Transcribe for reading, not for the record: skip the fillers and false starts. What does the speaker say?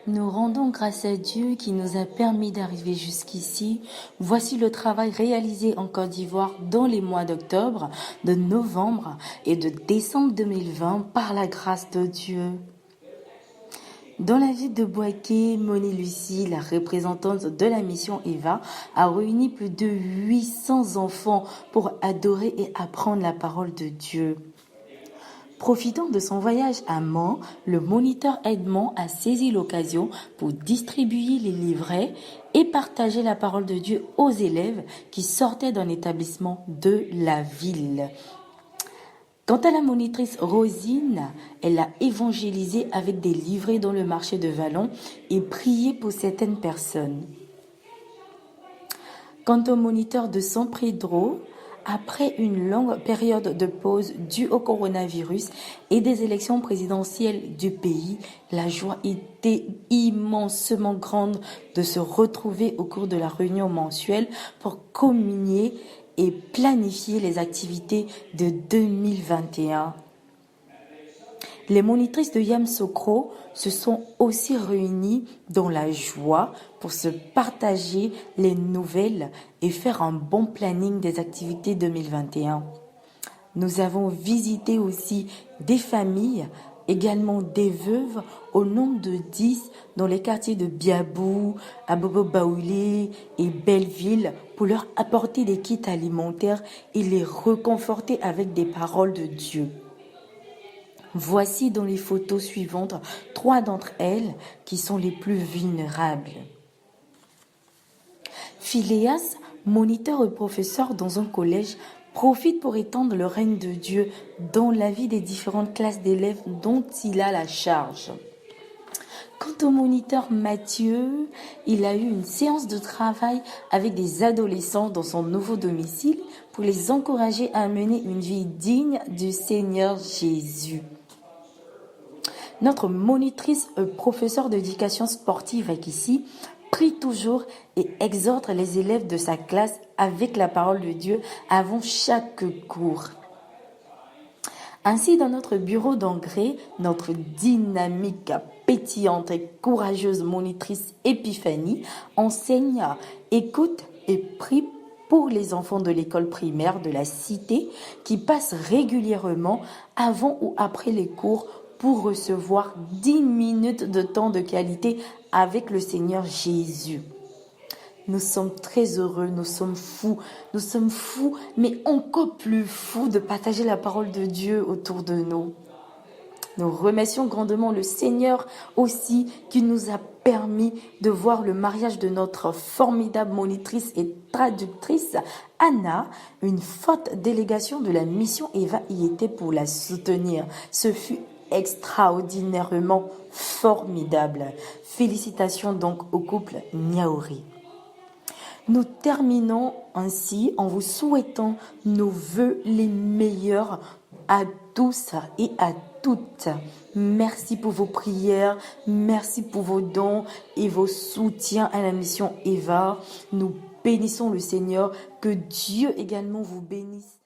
Nous rendons grâce à Dieu qui nous a permis d'arriver jusqu'ici. Voici le travail réalisé en Côte d'Ivoire dans les mois d'octobre, de novembre et de décembre 2020 par la grâce de Dieu. Dans la ville de Boaké, Moni Lucie, la représentante de la mission Eva, a réuni plus de 800 enfants pour adorer et apprendre la parole de Dieu. Profitant de son voyage à Mans, le moniteur Edmond a saisi l'occasion pour distribuer les livrets et partager la parole de Dieu aux élèves qui sortaient d'un établissement de la ville. Quant à la monitrice Rosine, elle a évangélisé avec des livrets dans le marché de Vallon et prié pour certaines personnes. Quant au moniteur de San Pedro, après une longue période de pause due au coronavirus et des élections présidentielles du pays, la joie était immensement grande de se retrouver au cours de la réunion mensuelle pour communier et planifier les activités de 2021. Les monitrices de Yamoussoukro se sont aussi réunies dans la joie pour se partager les nouvelles et faire un bon planning des activités 2021. Nous avons visité aussi des familles, également des veuves, au nombre de 10 dans les quartiers de Biabou, Abobo Baoulé et Belleville pour leur apporter des kits alimentaires et les reconforter avec des paroles de Dieu. Voici dans les photos suivantes 3 d'entre elles qui sont les plus vulnérables. Phileas, moniteur et professeur dans un collège, profite pour étendre le règne de Dieu dans la vie des différentes classes d'élèves dont il a la charge. Quant au moniteur Mathieu, il a eu une séance de travail avec des adolescents dans son nouveau domicile pour les encourager à mener une vie digne du Seigneur Jésus. Notre monitrice professeure d'éducation sportive ici prie toujours et exhorte les élèves de sa classe avec la parole de Dieu avant chaque cours. Ainsi, dans notre bureau d'engrais, notre dynamique, pétillante et courageuse monitrice Épiphanie enseigne, écoute et prie pour les enfants de l'école primaire de la cité qui passent régulièrement avant ou après les cours pour recevoir 10 minutes de temps de qualité avec le Seigneur Jésus. Nous sommes très heureux, nous sommes fous, mais encore plus fous de partager la parole de Dieu autour de nous. Nous remercions grandement le Seigneur aussi qui nous a permis de voir le mariage de notre formidable monitrice et traductrice Anna. Une forte délégation de la mission Eva y était pour la soutenir. Ce fut extraordinairement formidable. Félicitations donc au couple Niaouri. Nous terminons ainsi en vous souhaitant nos vœux les meilleurs à tous et à toutes. Merci pour vos prières, merci pour vos dons et vos soutiens à la mission Eva. Nous bénissons le Seigneur, que Dieu également vous bénisse.